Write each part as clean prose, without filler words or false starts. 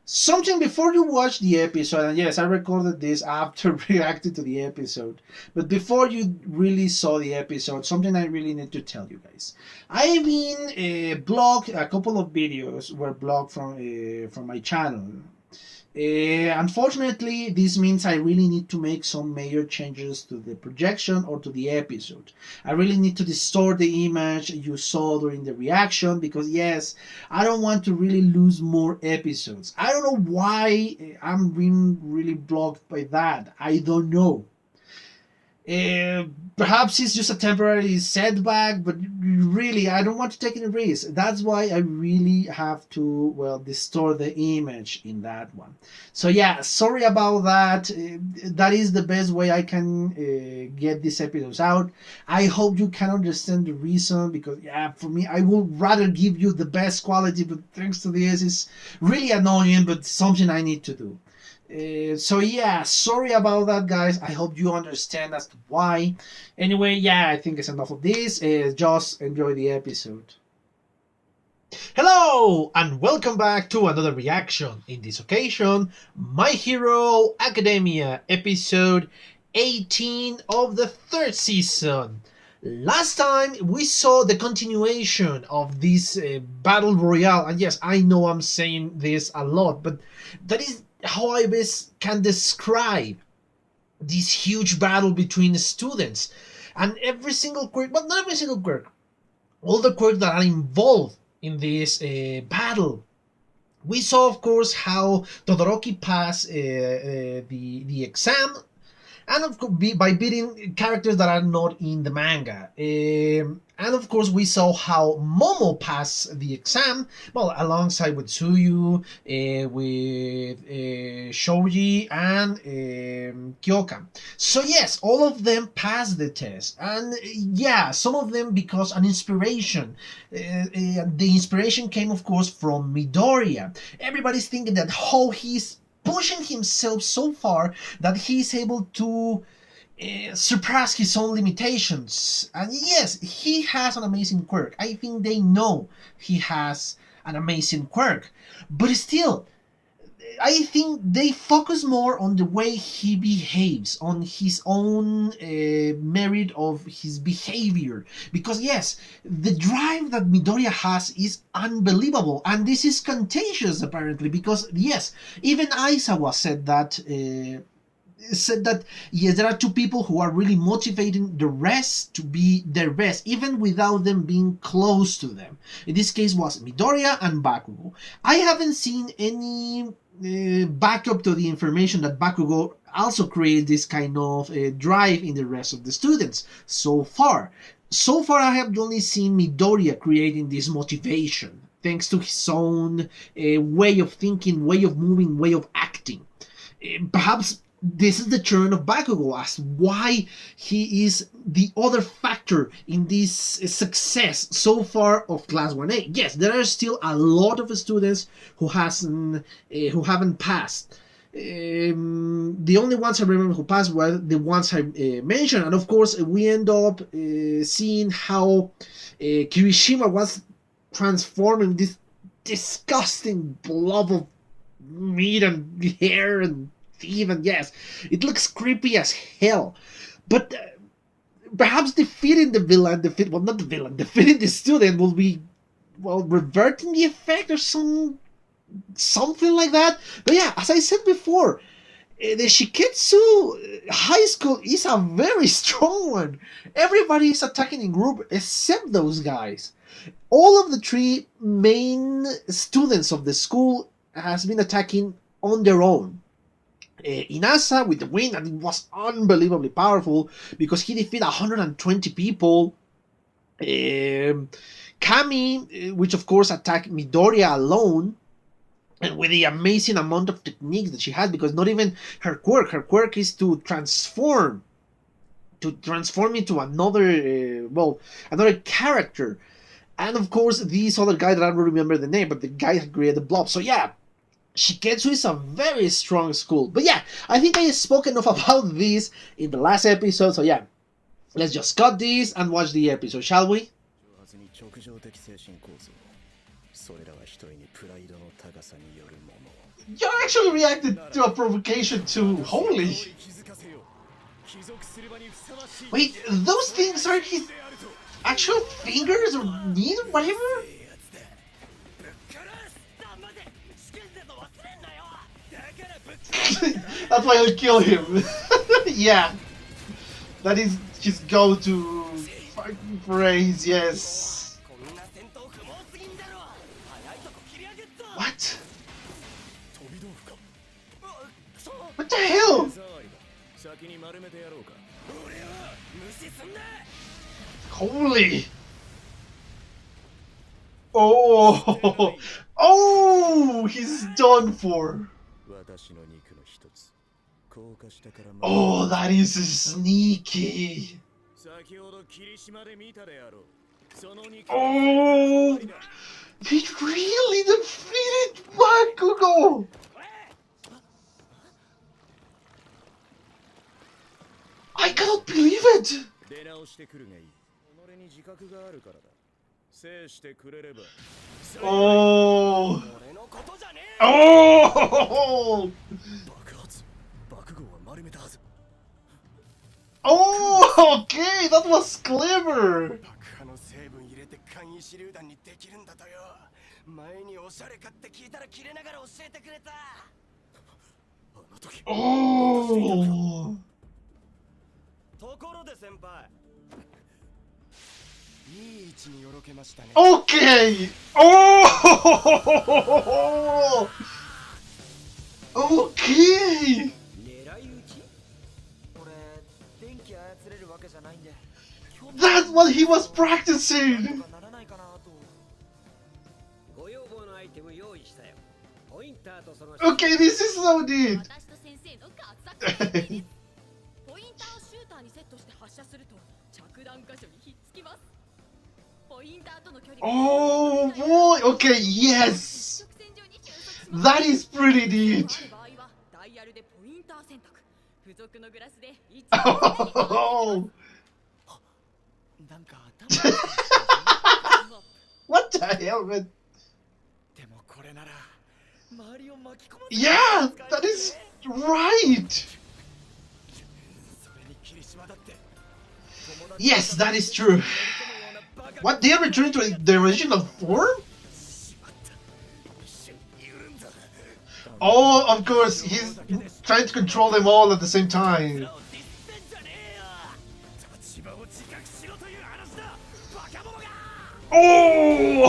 Something before you watch the episode, and yes, I recorded this after reacting to the episode, but before you really saw the episode, something I really need to tell you guys. I've been blogged, a couple of videos were blocked from my channel. Unfortunately, this means I really need to make some major changes to the projection or to the episode. I really need to distort the image you saw during the reaction because, yes, I don't want to really lose more episodes. I don't know why I'm being really blocked by that. I don't know. Uh, Perhaps it's just a temporary setback, but really, I don't want to take any risk. That's why I really have to, well, distort the image in that one. So, yeah, sorry about that. That is the best way I can get these episodes out. I hope you can understand the reason because, yeah, for me, I would rather give you the best quality, but thanks to this, it's really annoying, but something I need to do. So yeah, sorry about that, guys. I hope you understand as to why. Anyway, yeah, I think it's enough of this. Just enjoy the episode. Hello and welcome back to another reaction. In this occasion, My Hero Academia episode 18 of the third season. Last time we saw the continuation of this battle royale, and yes, I know I'm saying this a lot, but that is how I best can describe this huge battle between the students and every single quirk, but not every single quirk, all the quirks that are involved in this battle. We saw, of course, how Todoroki passed the exam and of course by beating characters that are not in the manga. And of course, we saw how Momo passed the exam, well, alongside with Tsuyu, with Shoji, and Kyoka. So yes, all of them passed the test, and yeah, some of them because an inspiration. The inspiration came, of course, from Midoriya. Everybody's thinking that how he's pushing himself so far that he's able to surpass his own limitations. And yes, he has an amazing quirk. I think they know he has an amazing quirk. But still, I think they focus more on the way he behaves, on his own merit of his behavior. Because yes, the drive that Midoriya has is unbelievable, and this is contagious apparently. Because yes, even Aizawa said that. Yes, there are two people who are really motivating the rest to be their best, even without them being close to them. In this case, was Midoriya and Bakugo. I haven't seen any backup to the information that Bakugo also creates this kind of drive in the rest of the students so far. So far, I have only seen Midoriya creating this motivation thanks to his own way of thinking, way of moving, way of acting. Perhaps this is the turn of Bakugo as why he is the other factor in this success so far of Class 1A. Yes, there are still a lot of students who haven't passed. The only ones I remember who passed were the ones I mentioned, and of course we end up seeing how Kirishima was transforming this disgusting blob of meat and hair and even yes, it looks creepy as hell. But perhaps defeating the villain, well, not the villain, defeating the student will be, well, reverting the effect or something like that. But yeah, as I said before, the Shiketsu High School is a very strong one. Everybody is attacking in group except those guys. All of the three main students of the school has been attacking on their own. Inasa with the win, and it was unbelievably powerful because he defeated 120 people. Kami, which of course attacked Midoriya alone, and with the amazing amount of techniques that she has, because not even her quirk is to transform into another, another character. And of course, this other guy that I don't remember the name, but the guy who created the blob. So yeah, Shiketsu is a very strong school. But yeah, I think I spoke enough about this in the last episode. So yeah, let's just cut this and watch the episode, shall we? You actually reacted to a provocation too. Holy. Wait, those things are his actual fingers or knees or whatever? That's why I'll kill him. Yeah. That is his go-to fucking phrase, yes. What? What the hell? Holy! Oh! Oh! He's done for! Oh, that is sneaky! Oh! He really defeated Bakugo! I cannot believe it! Oh! Oh! Oh, okay, that was clever! Oh! Okay! Oh! Okay! That's what he was practicing! Okay, this is so neat! Oh boy! Okay, yes! That is pretty neat! Oh! What the hell, man? Yeah! That is right! Yes, that is true. What, they are returning to the original form? Oh, of course, he's trying to control them all at the same time. Oh!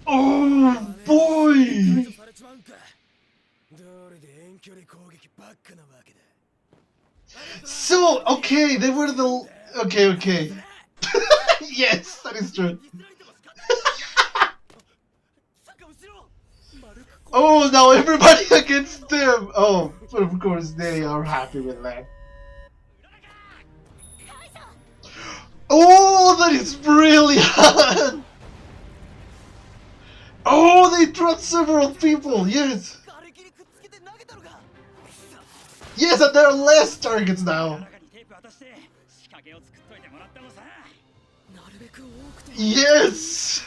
Oh boy! So, okay, they were the... Okay. Yes, that is true. Oh, now everybody against them! Oh, but of course they are happy with that. Oh, that is brilliant! Oh, they dropped several people, yes! Yes, and there are less targets now! Yes!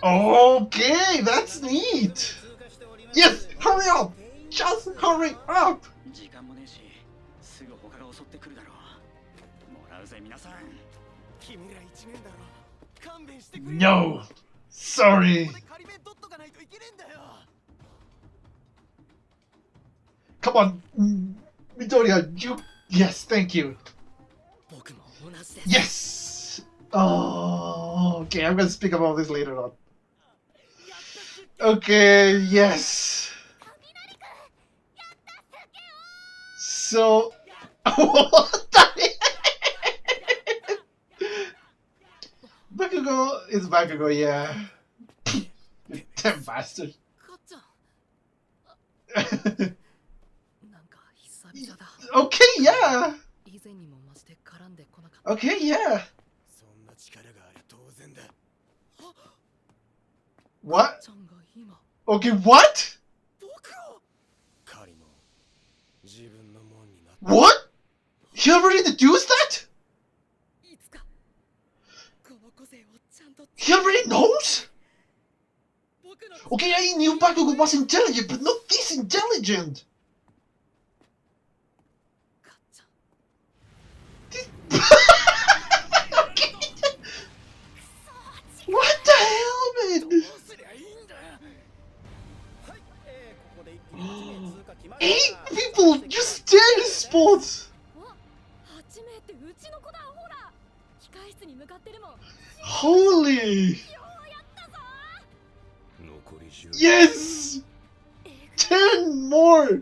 Okay, that's neat! Yes, hurry up! Just hurry up! No! Sorry! Come on! Midoriya, you... Yes, thank you! Yes! Oh, okay, I'm gonna speak about this later on. Okay, yes! So... What the heck? Bakugo is Bakugo, yeah. Damn bastard. Okay, yeah. Okay, yeah. What? Okay, what? What? He already deduced that? He already knows? Okay, I knew Bakugo was intelligent, but not this intelligent! Okay. What the hell, man? 8 people just dead spots! Holy! Yes! 10 more!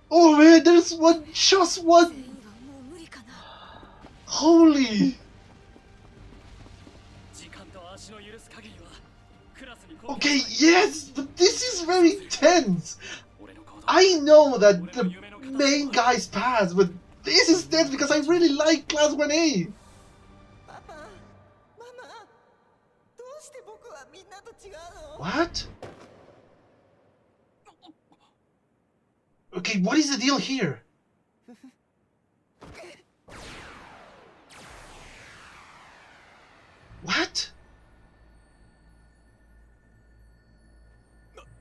Oh man, there's one, just one! Holy! Okay, yes, but this is very tense! I know that the main guys pass, but this is tense because I really like Class 1A! What? Okay, what is the deal here? What?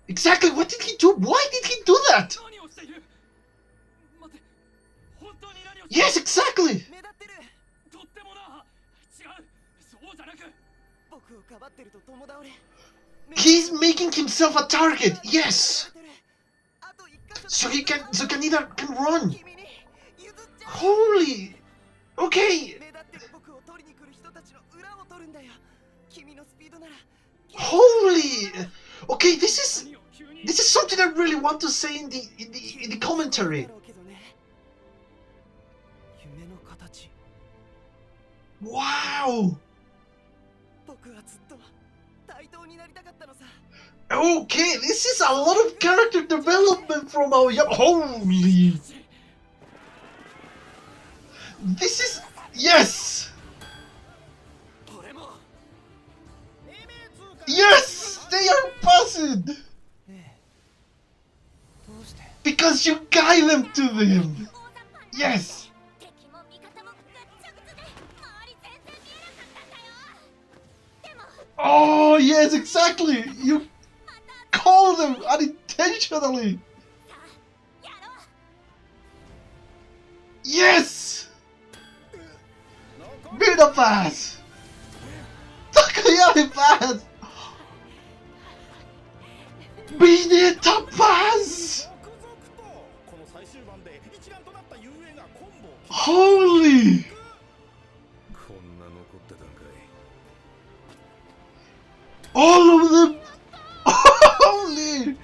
Exactly, what did he do? Why did he do that? Yes, exactly! He's making himself a target, yes! So he can either can run. Holy! Okay! Holy! Okay, this is something I really want to say in the commentary. Wow! Okay, this is a lot of character development from Aoyama. Holy! This is... Yes! Yes! They are buzzing! Because you guide them to them! Yes! Oh, yes, exactly! You call them unintentionally! Yes! Mina pass! Takayami pass! Mineta pass! Holy! All of them! Holy!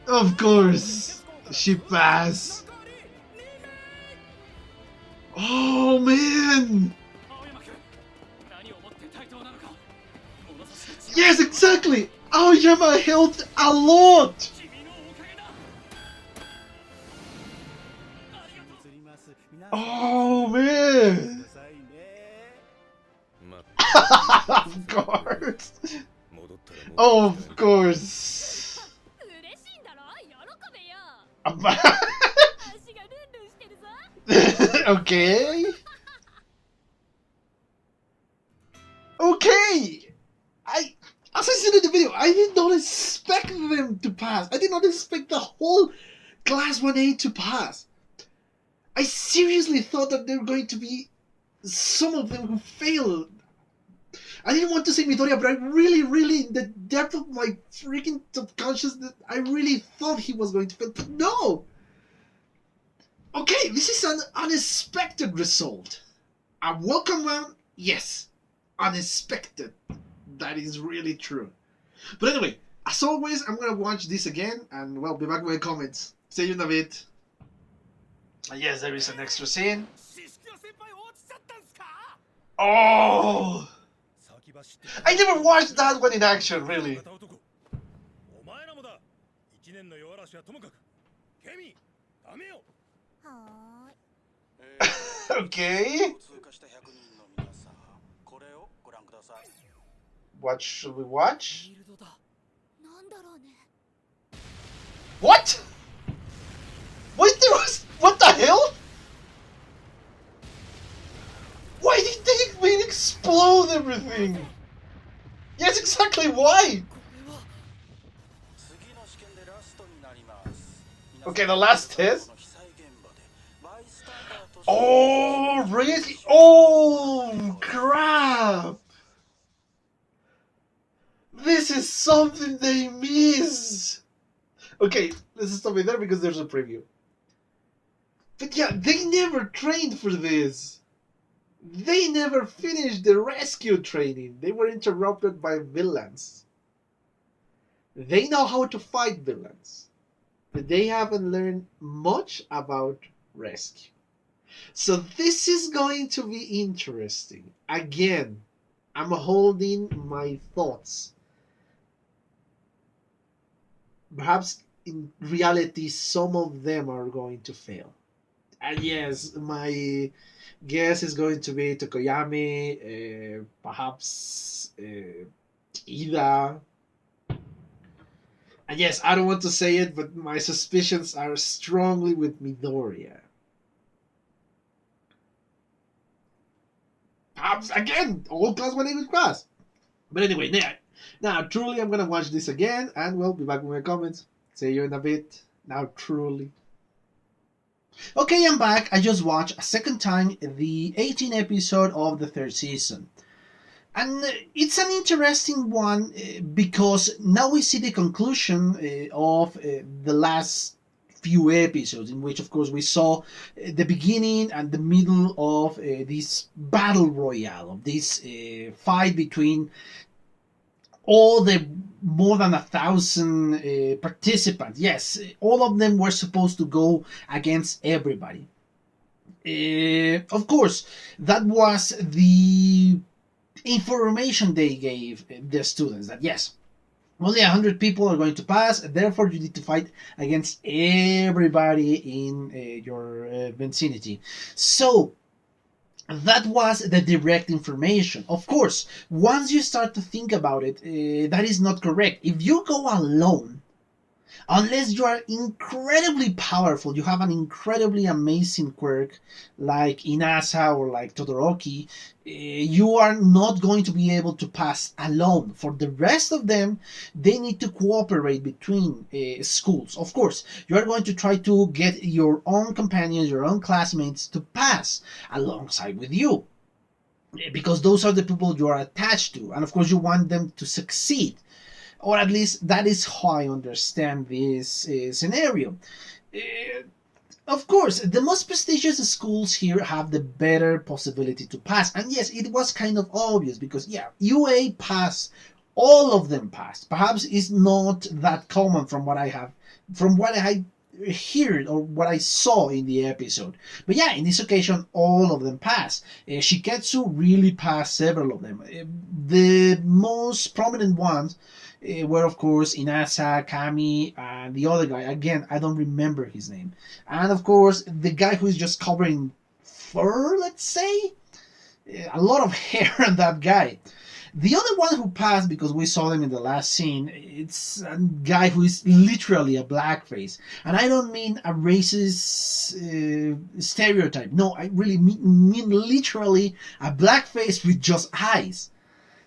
Of course! She passed! Oh man! Yes, exactly! Aoyama helped a lot! Oh man! Of course! Of course! Okay! Okay! As I said in the video, I did not expect them to pass. I did not expect the whole Class 1A to pass. I seriously thought that there were going to be some of them who failed. I didn't want to say Midoriya, but I really, in the depth of my freaking subconsciousness, I really thought he was going to fail. But no! Okay, this is an unexpected result. A welcome one? Yes. Unexpected. That is really true. But anyway, as always, I'm gonna watch this again and, well, be back with comments. See you in a bit. And yes, there is an extra scene. Oh! I never watched that one in action, really. Okay. What should we watch? What? Wait, there was... What the hell? failed everything! Yes, exactly, why? Okay, the last test? Oh, really? Oh, crap! This is something they miss! Okay, let's stop it there because there's a preview. But yeah, they never trained for this. They never finished the rescue training. They were interrupted by villains. They know how to fight villains, but they haven't learned much about rescue. So this is going to be interesting. Again, I'm holding my thoughts. Perhaps in reality, some of them are going to fail. And yes, my guess is going to be Tokoyami, perhaps Ida. And yes, I don't want to say it, but my suspicions are strongly with Midoriya. Perhaps, again, all class 1 English class. But anyway, now, truly, I'm going to watch this again, and we'll be back with my comments. See you in a bit. Now, truly. Okay, I'm back. I just watched a second time the 18th episode of the third season. And it's an interesting one because now we see the conclusion of the last few episodes, in which, of course, we saw the beginning and the middle of this battle royale, of this fight between all the more than 1,000 participants. Yes, all of them were supposed to go against everybody. Of course, that was the information they gave the students, that yes, only 100 people are going to pass, therefore you need to fight against everybody in your vicinity. So that was the direct information. Of course, once you start to think about it, that is not correct. If you go alone, unless you are incredibly powerful, you have an incredibly amazing quirk like Inasa or like Todoroki, you are not going to be able to pass alone. For the rest of them, they need to cooperate between schools. Of course, you are going to try to get your own companions, your own classmates to pass alongside with you, because those are the people you are attached to, and of course you want them to succeed. Or at least that is how I understand this scenario. Uh, of course, the most prestigious schools here have the better possibility to pass. And yes, it was kind of obvious because, yeah, UA passed. All of them passed. Perhaps it's not that common from what I heard or what I saw in the episode. But yeah, in this occasion, all of them passed. Shiketsu really passed several of them. The most prominent ones were, of course, Inasa, Kami, and the other guy. Again, I don't remember his name. And, of course, the guy who is just covering fur, let's say? A lot of hair on that guy. The other one who passed, because we saw them in the last scene, it's a guy who is literally a blackface. And I don't mean a racist stereotype. No, I really mean literally a blackface with just eyes.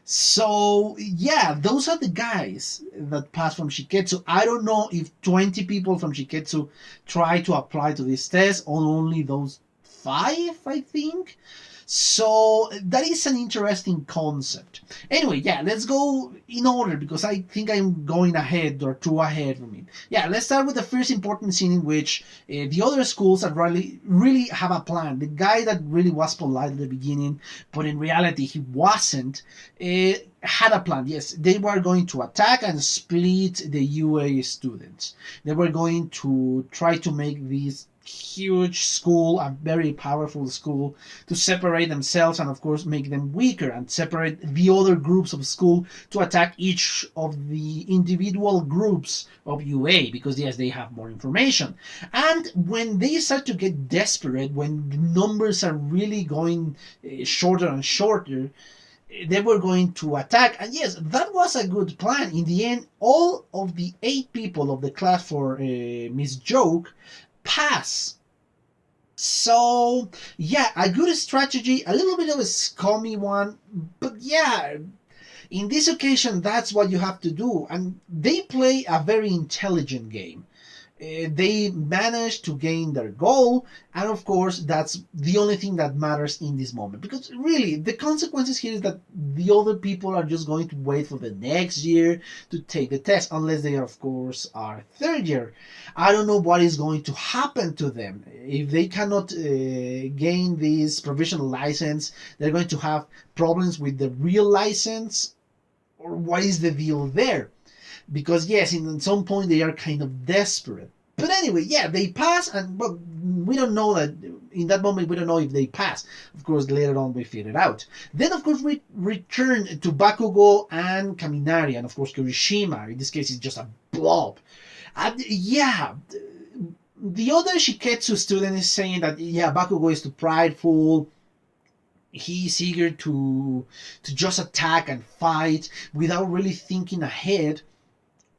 So, yeah, those are the guys that passed from Shiketsu. I don't know if 20 people from Shiketsu try to apply to this test, or only those 5, I think. So that is an interesting concept. Anyway, yeah, let's go in order because I think I'm going ahead or two ahead from it. Yeah, let's start with the first important scene in which the other schools that really have a plan. The guy that really was polite at the beginning, but in reality he wasn't, had a plan. Yes, they were going to attack and split the UA students. They were going to try to make these huge school, a very powerful school, to separate themselves and of course make them weaker and separate the other groups of school to attack each of the individual groups of UA, because yes, they have more information. And when they start to get desperate, when the numbers are really going shorter and shorter, they were going to attack. And yes, that was a good plan. In the end, all of the 8 people of the class for Miss Joke pass. So, yeah, a good strategy, a little bit of a scummy one, but yeah, in this occasion, that's what you have to do. And they play a very intelligent game. They manage to gain their goal, and of course that's the only thing that matters in this moment, because really the consequences here is that the other people are just going to wait for the next year to take the test, unless they of course are third year. I don't know what is going to happen to them if they cannot gain this provisional license. They're going to have problems with the real license, or what is the deal there? Because yes, in some point they are kind of desperate. But anyway, yeah, they pass, and well, we don't know that in that moment. We don't know if they pass. Of course, later on we figure it out. Then, of course, we return to Bakugo and Kaminari, and of course Kirishima. In this case, it's just a blob. And yeah, the other Shiketsu student is saying that yeah, Bakugo is too prideful. He's eager to just attack and fight without really thinking ahead.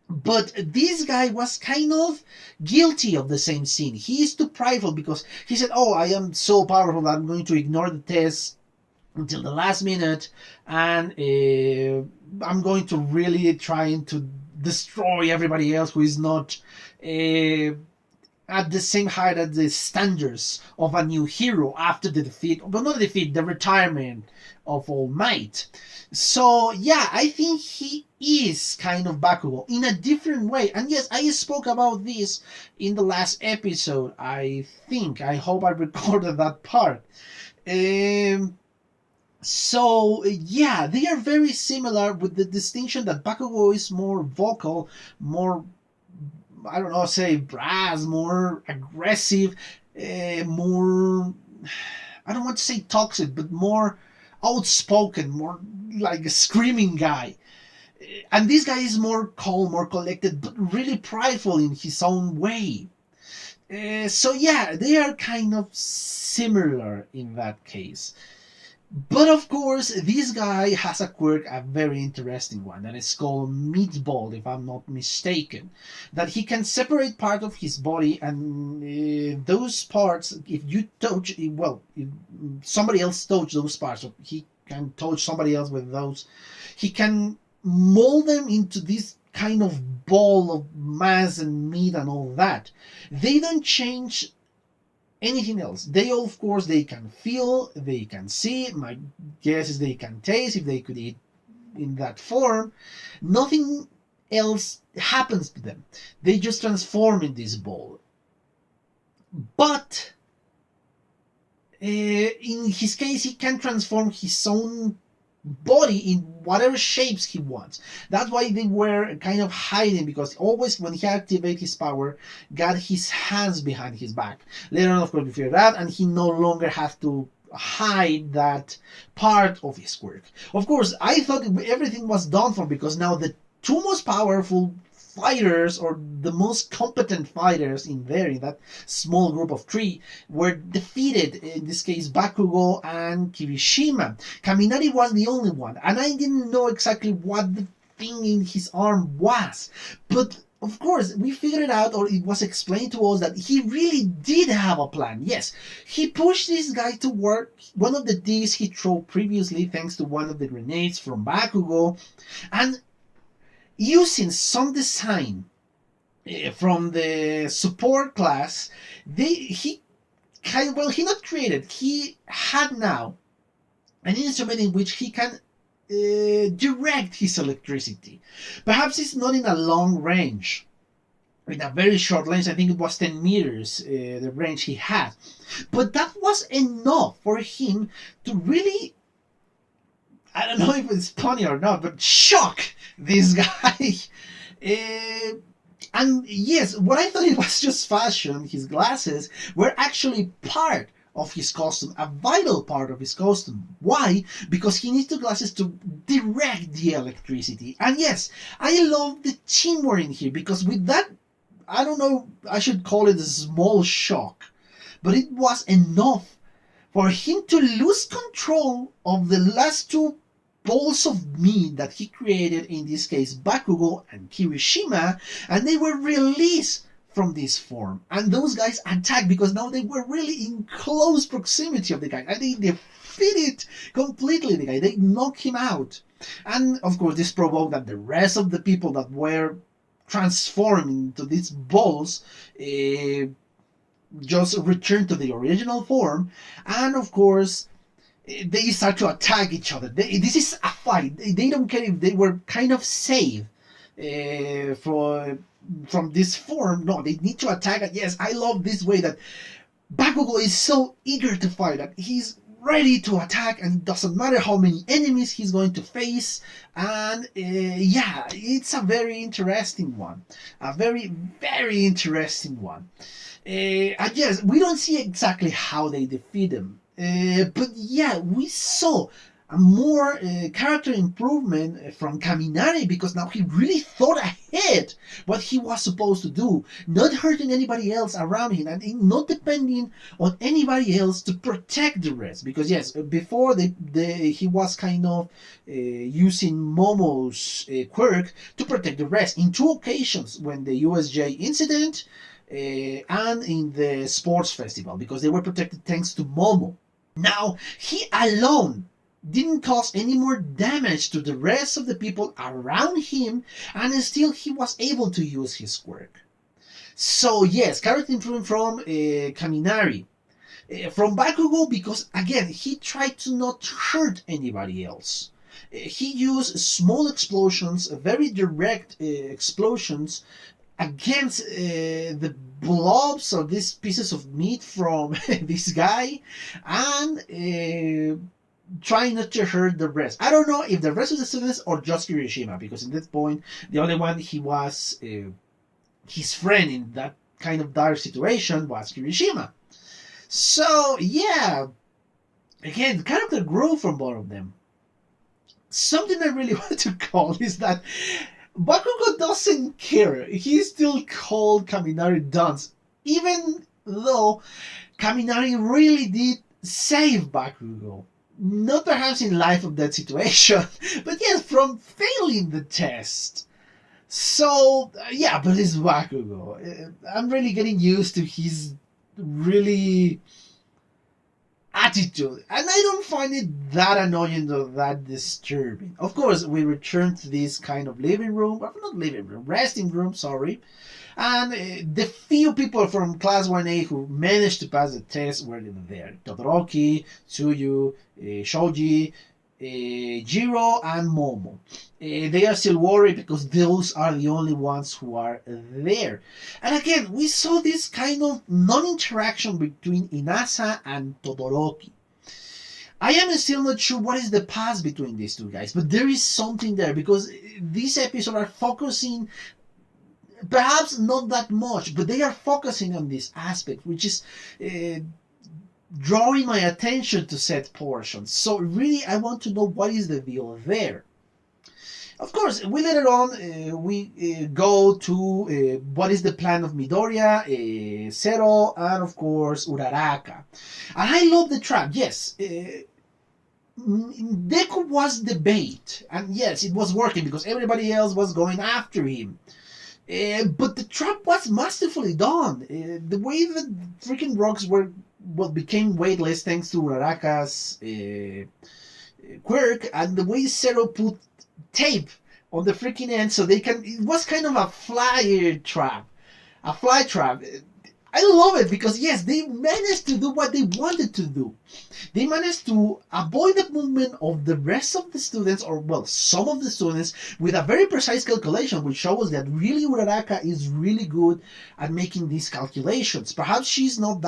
But this guy was kind of guilty of the same sin. He is too prideful because he said, "Oh, I am so powerful that I'm going to ignore the test until the last minute, and I'm going to really trying to destroy everybody else who is not at the same height as the standards of a new hero after the defeat, well, not the defeat, the retirement of All Might." So yeah, I think he is kind of Bakugo in a different way. And yes, I spoke about this in the last episode. I hope I recorded that part. So yeah, they are very similar, with the distinction that Bakugo is more vocal, more, I don't know, say brass, more aggressive, more, I don't want to say toxic, but more outspoken, more like a screaming guy. And this guy is more calm, more collected, but really prideful in his own way. So yeah, they are kind of similar in that case. But of course, this guy has a quirk, a very interesting one, and it's called Meatball, if I'm not mistaken. That he can separate part of his body, and those parts, if you touch, well, if somebody else touch those parts, or he can touch somebody else with those, he can mold them into this kind of ball of mass and meat and all that. They don't change anything else. They, of course, they can feel, they can see. My guess is they can taste if they could eat in that form. Nothing else happens to them. They just transform in this ball. But in his case, he can transform his own body in whatever shapes he wants. That's why they were kind of hiding, because always when he activated his power, got his hands behind his back. Later on, of course, we figured out, and he no longer has to hide that part of his quirk. Of course, I thought everything was done for, because now the two most powerful fighters, or the most competent fighters in there, in that small group of three, were defeated. In this case, Bakugo and Kirishima. Kaminari was the only one, and I didn't know exactly what the thing in his arm was. But of course, we figured it out, or it was explained to us, that he really did have a plan. Yes, he pushed this guy to work one of the Ds he threw previously, thanks to one of the grenades from Bakugo, and using some design from the support class, he not created, he had now an instrument in which he can direct his electricity. Perhaps it's not in a long range, in a very short range. I think it was 10 meters, the range he had. But that was enough for him to really, I don't know if it's funny or not, but shock this guy. And yes, what I thought it was just fashion, his glasses, were actually part of his costume, a vital part of his costume. Why? Because he needs the glasses to direct the electricity. And yes, I love the teamwork in here, because with that, I don't know, I should call it a small shock, but it was enough for him to lose control of the last two balls of meat that he created, in this case Bakugo and Kirishima, and they were released from this form, and those guys attacked because now they were really in close proximity of the guy, and they defeated completely the guy. They knocked him out, and of course this provoked that the rest of the people that were transformed into these balls just returned to the original form, and of course they start to attack each other. This is a fight. They don't care if they were kind of safe from this form. No, they need to attack. And yes, I love this way that Bakugo is so eager to fight that he's ready to attack, and it doesn't matter how many enemies he's going to face. And yeah, it's a very interesting one. A very, very interesting one. And yes, we don't see exactly how they defeat him. But yeah, we saw a more character improvement from Kaminari, because now he really thought ahead what he was supposed to do, not hurting anybody else around him and not depending on anybody else to protect the rest. Because yes, before he was kind of using Momo's quirk to protect the rest in two occasions, when the USJ incident and in the sports festival, because they were protected thanks to Momo. Now, he alone didn't cause any more damage to the rest of the people around him, and still he was able to use his quirk. So yes, character improvement from Kaminari. From Bakugo, because again, he tried to not hurt anybody else. He used small explosions, very direct explosions, against the blobs or these pieces of meat from this guy, and trying not to hurt the rest. I don't know if the rest of the students or just Kirishima, because at that point the only one he was his friend in that kind of dire situation was Kirishima. So yeah, again, the character grew from both of them. Something I really want to call is that Bakugo doesn't care. He's still called Kaminari Dance, even though Kaminari really did save Bakugo. Not perhaps in life or death situation, but yes, from failing the test. So, yeah, but it's Bakugo. I'm really getting used to his really attitude, and I don't find it that annoying or that disturbing. Of course, we return to this kind of living room, or not living room, resting room, sorry, and the few people from Class 1A who managed to pass the test were there. Todoroki, Tsuyu, Shoji, Jiro, and Momo. They are still worried because those are the only ones who are there. And again, we saw this kind of non-interaction between Inasa and Todoroki. I am still not sure what is the past between these two guys, but there is something there, because these episodes are focusing, perhaps not that much, but they are focusing on this aspect, which is drawing my attention to said portions. So really, I want to know what is the deal there. Of course, we later on we go to what is the plan of Midoriya, Zero, and of course Uraraka. And I love the trap. Yes, Deku was the bait, and yes, it was working because everybody else was going after him. But the trap was masterfully done. The way the freaking rocks became weightless thanks to Uraraka's quirk, and the way Zero put tape on the freaking end so they can. It was kind of a fly trap. I love it because yes, they managed to do what they wanted to do. They managed to avoid the movement of the rest of the students, or well, some of the students, with a very precise calculation, which shows that really Uraraka is really good at making these calculations. Perhaps she's not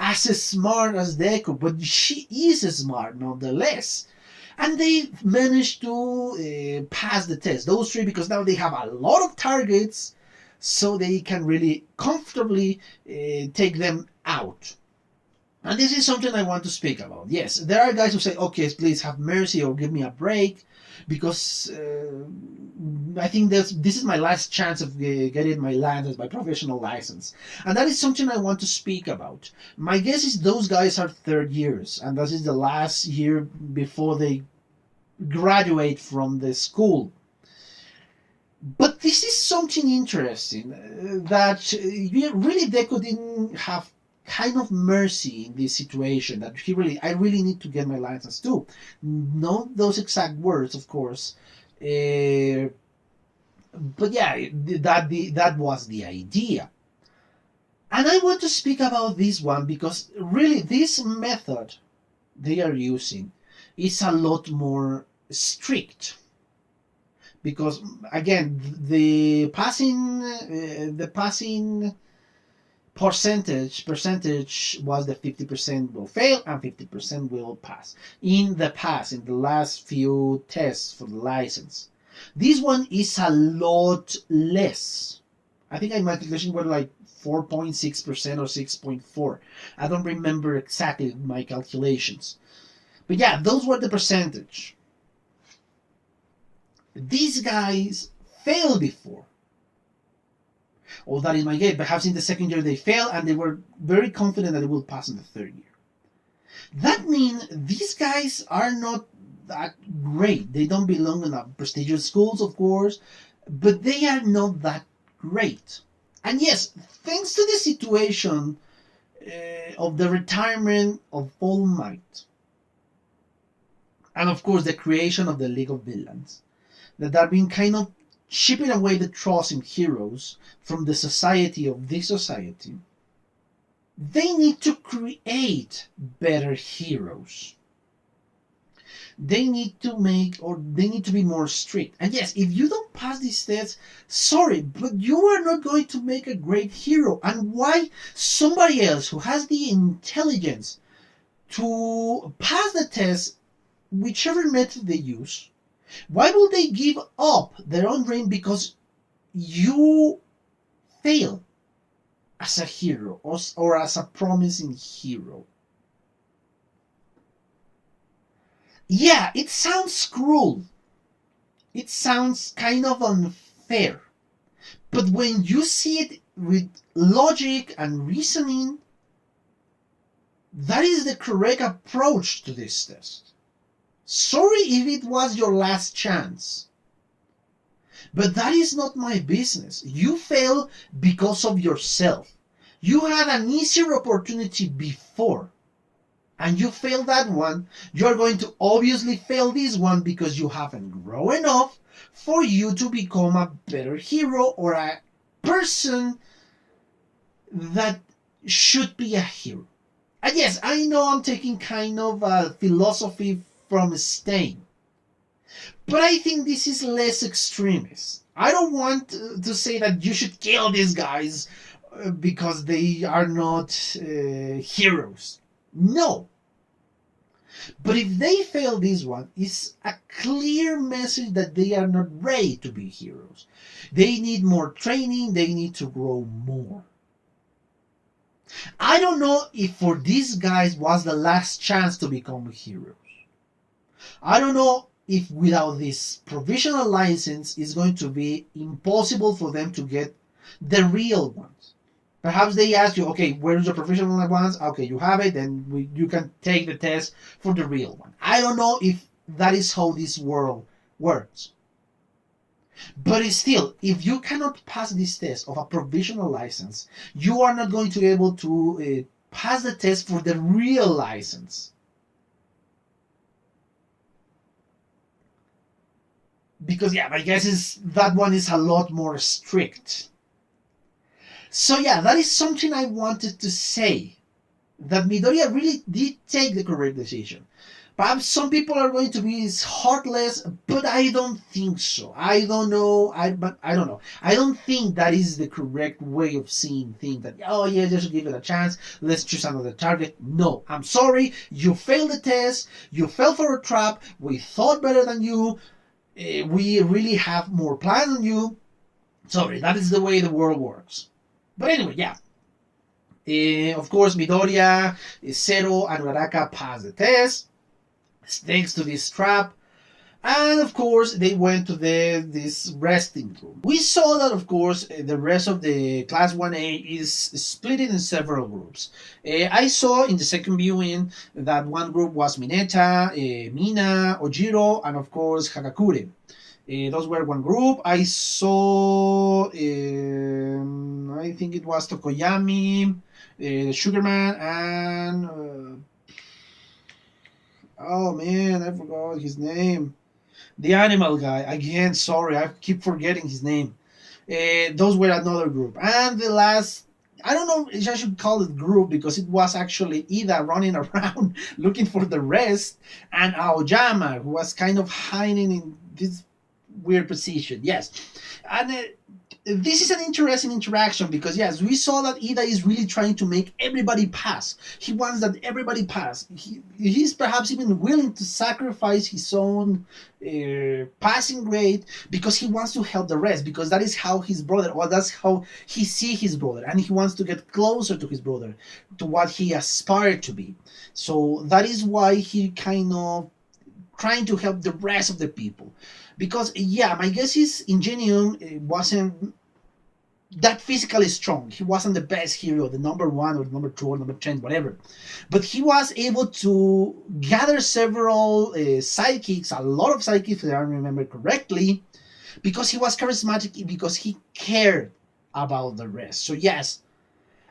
as smart as Deku, but she is smart nonetheless. And they managed to pass the test, those three, because now they have a lot of targets, so they can really comfortably take them out. And this is something I want to speak about. Yes, there are guys who say, okay, please have mercy or give me a break, because I think this is my last chance of getting my license, my professional license. And that is something I want to speak about. My guess is those guys are third years, and this is the last year before they graduate from the school. But this is something interesting that really Deku didn't have kind of mercy in this situation. That I really need to get my license too. Not those exact words, of course, but yeah, that was the idea. And I want to speak about this one because really this method they are using is a lot more strict because again the passing percentage was that 50% will fail and 50% will pass in the last few tests for the license. This one is a lot less. I think my calculation were like 4.6% or 6.4. I don't remember exactly my calculations, but yeah, those were the percentage. These guys failed before. Or that is my guess. Perhaps in the second year they failed and they were very confident that they will pass in the third year. That means these guys are not that great. They don't belong in a prestigious schools, of course, but they are not that great. And yes, thanks to the situation of the retirement of All Might, and of course the creation of the League of Villains, that have been kind of chipping away the trust in heroes from the society of this society, they need to create better heroes. They need to be more strict. And yes, if you don't pass these tests, sorry, but you are not going to make a great hero. And why somebody else who has the intelligence to pass the test, whichever method they use, why will they give up their own dream because you fail as a hero or as a promising hero? Yeah, it sounds cruel. It sounds kind of unfair. But when you see it with logic and reasoning, that is the correct approach to this test. Sorry if it was your last chance. But that is not my business. You fail because of yourself. You had an easier opportunity before, and you failed that one. You're going to obviously fail this one because you haven't grown enough for you to become a better hero or a person that should be a hero. And yes, I know I'm taking kind of a philosophy from Stein, but I think this is less extremist. I don't want to say that you should kill these guys because they are not heroes. No. But if they fail this one, it's a clear message that they are not ready to be heroes. They need more training, they need to grow more. I don't know if for these guys was the last chance to become heroes. I don't know if without this provisional license it's going to be impossible for them to get the real ones. Perhaps they ask you, okay, where's your professional ones? Okay, you have it, then you can take the test for the real one. I don't know if that is how this world works. But still, if you cannot pass this test of a provisional license, you are not going to be able to pass the test for the real license. Because yeah, my guess is that one is a lot more strict. So yeah, that is something I wanted to say. That Midoriya really did take the correct decision. Perhaps some people are going to be heartless, but I don't think so. I don't know. I don't know. I don't think that is the correct way of seeing things. That, oh yeah, just give it a chance. Let's choose another target. No, I'm sorry. You failed the test. You fell for a trap. We thought better than you. We really have more plans on you. Sorry, that is the way the world works. But anyway, yeah. Of course, Midoriya, Zero, and Uraraka passed the test thanks to this trap. And of course, they went to this resting room. We saw that, of course, the rest of the Class 1A is split in several groups. I saw in the second viewing that one group was Mineta, Mina, Ojiro, and of course, Hagakure. Those were one group. I saw, I think it was Tokoyami, Sugarman, and oh man, I forgot his name. The animal guy. Again, sorry, I keep forgetting his name. Those were another group. And the last, I don't know if I should call it group because it was actually Ida running around looking for the rest, and Aoyama, who was kind of hiding in this weird position. Yes. And this is an interesting interaction because, yes, we saw that Ida is really trying to make everybody pass. He wants that everybody pass. He's perhaps even willing to sacrifice his own passing grade because he wants to help the rest, because that is how his brother, or that's how he sees his brother, and he wants to get closer to his brother, to what he aspired to be. So that is why he kind of trying to help the rest of the people. Because, yeah, my guess is Ingenium wasn't that physically strong. He wasn't the best hero, the number one or the number two or number 10, whatever. But he was able to gather several sidekicks, a lot of sidekicks, if I remember correctly, because he was charismatic, because he cared about the rest. So, yes,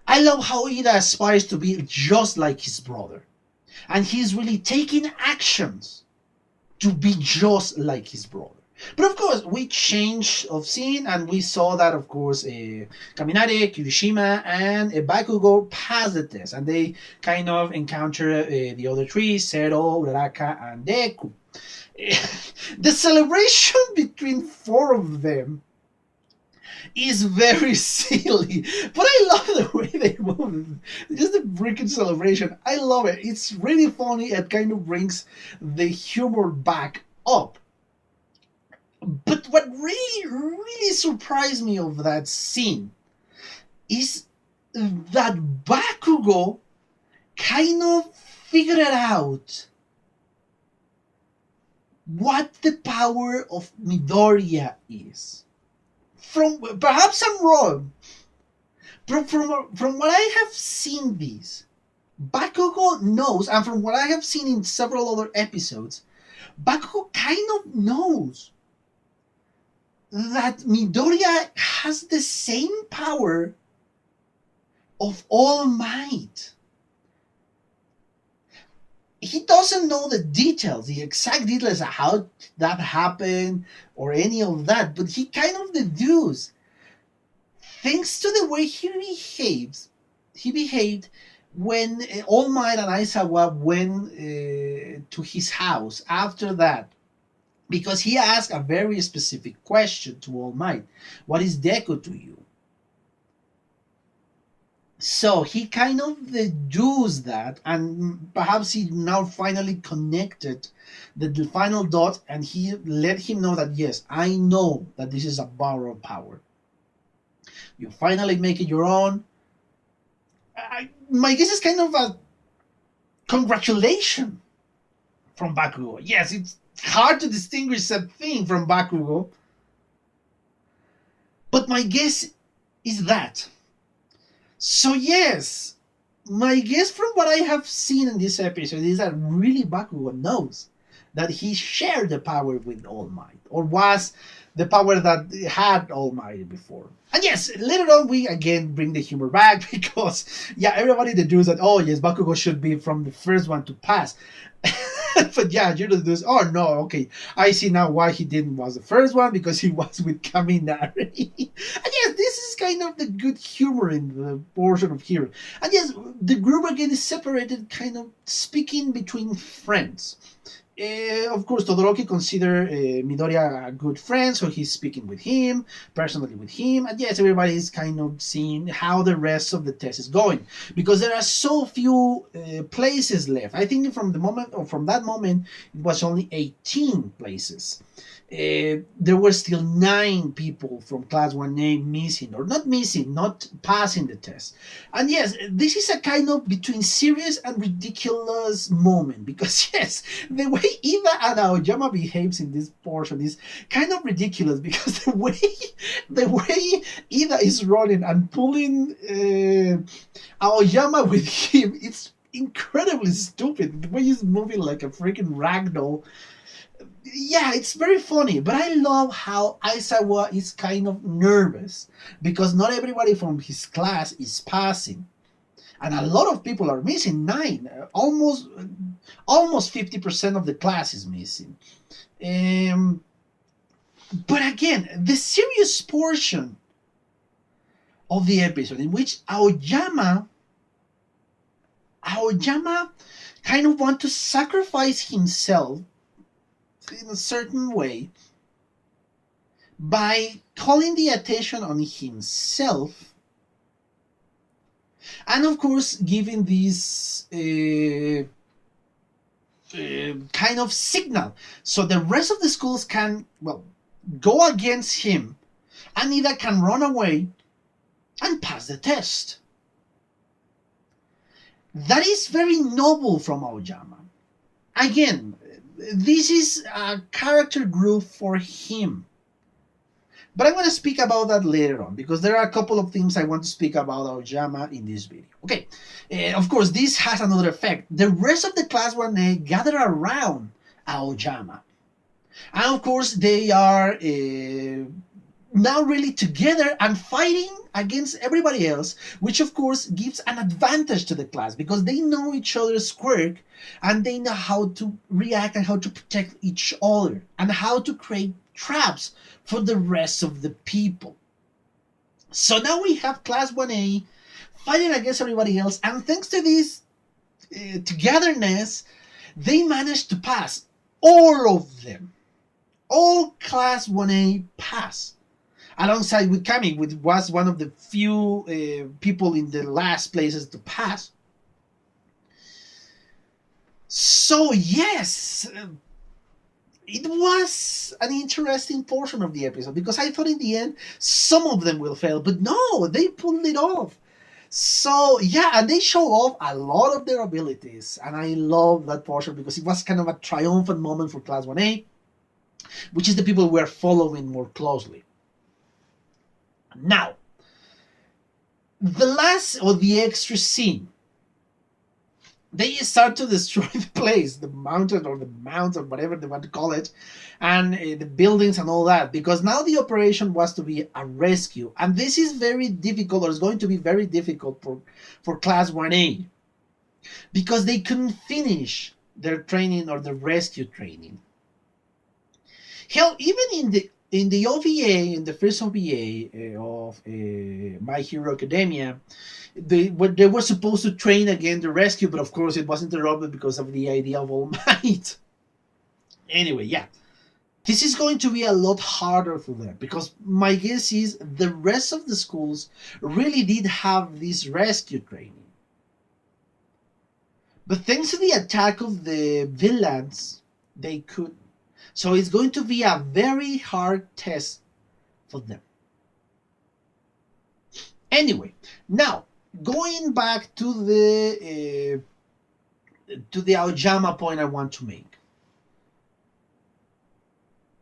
I love how Ida aspires to be just like his brother. And he's really taking actions to be just like his brother. But of course, we changed of scene, and we saw that, of course, Kaminari, Kirishima, and Bakugo passed the test, and they kind of encounter the other three, Zero, Uraraka, and Deku. The celebration between four of them is very silly, but I love the way they move. Just the freaking celebration, I love it. It's really funny. It kind of brings the humor back up. But what really surprised me of that scene is that Bakugo kind of figured out what the power of Midoriya is. Perhaps I'm wrong, but from what I have seen this, Bakugo knows, and from what I have seen in several other episodes, Bakugo kind of knows that Midoriya has the same power of All Might. He doesn't know the details, the exact details of how that happened or any of that, but he kind of deduced, thanks to the way he behaved when All Might and Aizawa went to his house after that. Because he asked a very specific question to All Might. What is Deku to you? So he kind of deduced that, and perhaps he now finally connected the final dot, and he let him know that, yes, I know that this is a borrowed power. You finally make it your own. My guess is kind of a congratulation from Bakugo. Yes, it's hard to distinguish that thing from Bakugo, but my guess is that. So yes, my guess from what I have seen in this episode is that really Bakugo knows that he shared the power with All Might, or was the power that had All Might before. And yes, later on we again bring the humor back because, yeah, everybody deduces that, oh yes, Bakugo should be from the first one to pass. But yeah, you deduce, oh no, okay, I see now why he didn't was the first one, because he was with Kaminari. And yes, this is kind of the good humor in the portion of here. And yes, the group again is separated, kind of speaking between friends. Of course, Todoroki considers Midoriya a good friend, so he's speaking with him, personally with him, and yes, everybody is kind of seeing how the rest of the test is going, because there are so few places left. I think from that moment, it was only 18 places. There were still 9 people from Class 1A missing, or not missing, not passing the test. And yes, this is a kind of between serious and ridiculous moment, because yes, the way Ida and Aoyama behaves in this portion is kind of ridiculous, because the way Ida is running and pulling Aoyama with him, it's incredibly stupid. The way he's moving like a freaking ragdoll. Yeah, it's very funny, but I love how Aizawa is kind of nervous because not everybody from his class is passing, and a lot of people are missing. Nine, almost 50% of the class is missing. Um, but again, the serious portion of the episode in which Aoyama kind of want to sacrifice himself in a certain way by calling the attention on himself, and of course giving this kind of signal so the rest of the schools can, well, go against him and either can run away and pass the test. That is very noble from Aoyama. Again, this is a character group for him. But I'm going to speak about that later on because there are a couple of things I want to speak about Aoyama in this video. Okay, of course, this has another effect. The rest of the class 1A gather around Aoyama. And of course, they are now really together and fighting against everybody else, which of course gives an advantage to the class because they know each other's quirk and they know how to react and how to protect each other and how to create traps for the rest of the people. So now we have class 1A fighting against everybody else, and thanks to this togetherness, they managed to pass. All of them, all class 1A pass, alongside with Kami, which was one of the few people in the last places to pass. So yes, it was an interesting portion of the episode because I thought in the end some of them will fail, but no, they pulled it off. So yeah, and they show off a lot of their abilities, and I love that portion because it was kind of a triumphant moment for Class 1A, which is the people we're following more closely. Now, the last or the extra scene, they start to destroy the place, the mountain or the mounds or whatever they want to call it, and the buildings and all that, because now the operation was to be a rescue, and this is very difficult, or is going to be very difficult for Class 1A, because they couldn't finish their training or the rescue training. Hell, even in the OVA, in the first OVA of My Hero Academia, they were supposed to train again the rescue, but of course it was interrupted because of the idea of All Might. Anyway, yeah. This is going to be a lot harder for them because my guess is the rest of the schools really did have this rescue training. But thanks to the attack of the villains, they could. So it's going to be a very hard test for them. Anyway, now going back to the Aoyama point I want to make.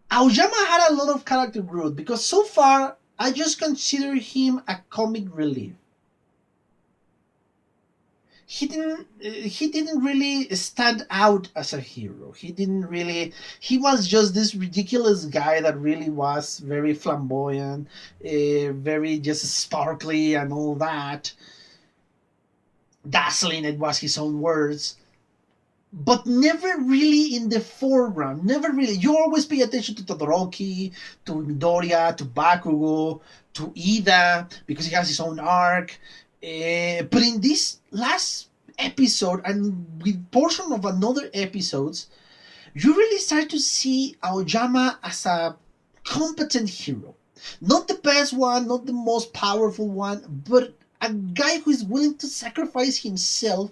Aoyama had a lot of character growth because so far I just consider him a comic relief. He didn't really stand out as a hero. He was just this ridiculous guy that really was very flamboyant, very just sparkly and all that. Dazzling, it was his own words. But never really in the foreground. Never really. You always pay attention to Todoroki, to Midoriya, to Bakugo, to Ida, because he has his own arc. But in this last episode and with portion of another episodes, you really start to see Aoyama as a competent hero. Not the best one, not the most powerful one, but a guy who is willing to sacrifice himself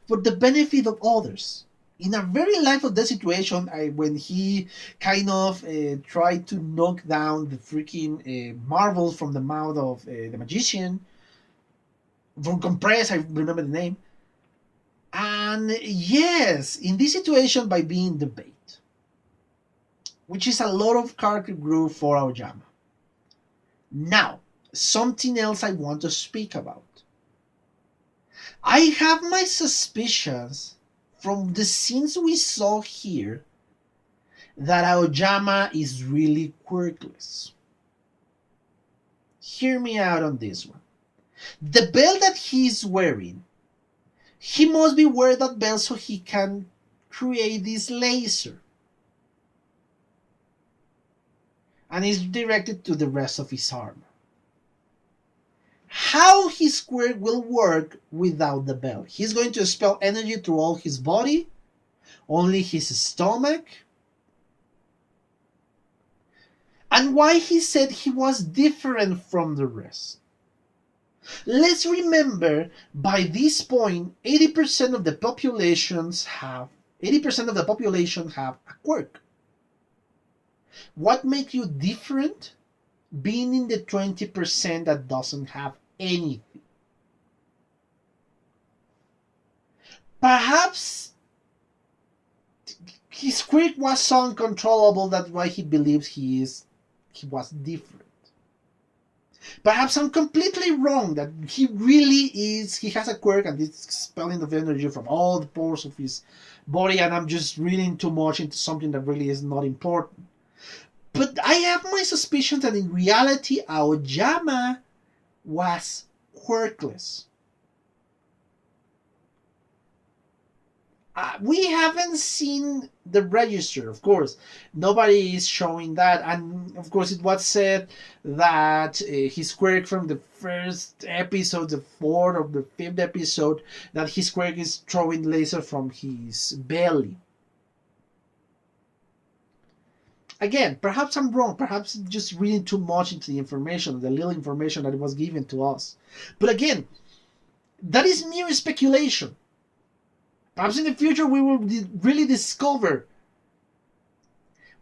for the benefit of others. In a very life or death situation, when he kind of tried to knock down the freaking marbles from the mouth of the magician, von Compress, I remember the name. And yes, in this situation, by being the bait, which is a lot of character growth for Aoyama. Now, something else I want to speak about. I have my suspicions from the scenes we saw here that Aoyama is really quirkless. Hear me out on this one. The belt that he's wearing, he must be wearing that belt so he can create this laser. And it's directed to the rest of his armor. How his quirk will work without the belt? He's going to expel energy through all his body, only his stomach. And why he said he was different from the rest. Let's remember, by this point, 80% of the population have a quirk. What makes you different? Being in the 20% that doesn't have anything. Perhaps his quirk was so uncontrollable that's why he believes he was different. Perhaps I'm completely wrong, that he has a quirk and it's expelling of energy from all the pores of his body, and I'm just reading too much into something that really is not important. But I have my suspicions that in reality, Aoyama was quirkless. We haven't seen the register, of course. Nobody is showing that. And of course, it was said that his quirk from the first episode, the fourth or the fifth episode, that his quirk is throwing laser from his belly. Again, perhaps I'm wrong. Perhaps just reading too much into the information, the little information that was given to us. But again, that is mere speculation. Perhaps in the future we will really discover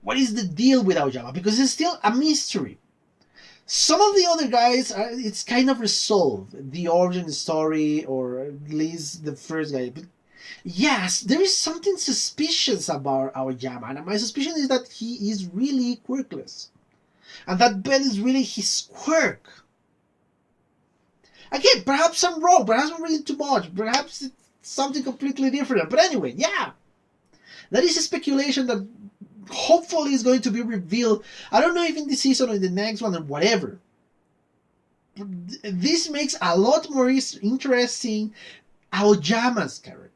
what is the deal with Aoyama, because it's still a mystery. Some of the other guys, it's kind of resolved, the origin story, or at least the first guy. But yes, there is something suspicious about Aoyama, and my suspicion is that he is really quirkless. And that belt is really his quirk. Again, perhaps I'm wrong, perhaps I'm reading too much, perhaps it's something completely different. But anyway, yeah, that is a speculation that hopefully is going to be revealed. I don't know if in this season or in the next one or whatever. This makes a lot more interesting Aoyama's character.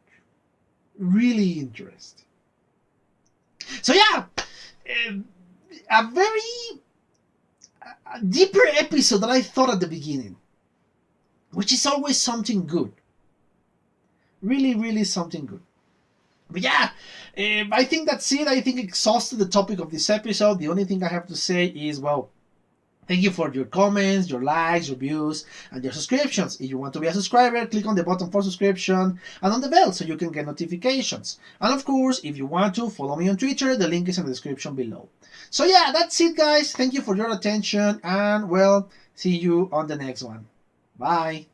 Really interesting. So yeah, a very deeper episode than I thought at the beginning, which is always something good. Really, really something good. But yeah, I think that's it. I think I exhausted the topic of this episode. The only thing I have to say is, well, thank you for your comments, your likes, your views, and your subscriptions. If you want to be a subscriber, click on the button for subscription and on the bell so you can get notifications. And of course, if you want to, follow me on Twitter. The link is in the description below. So yeah, that's it, guys. Thank you for your attention, and well, see you on the next one. Bye.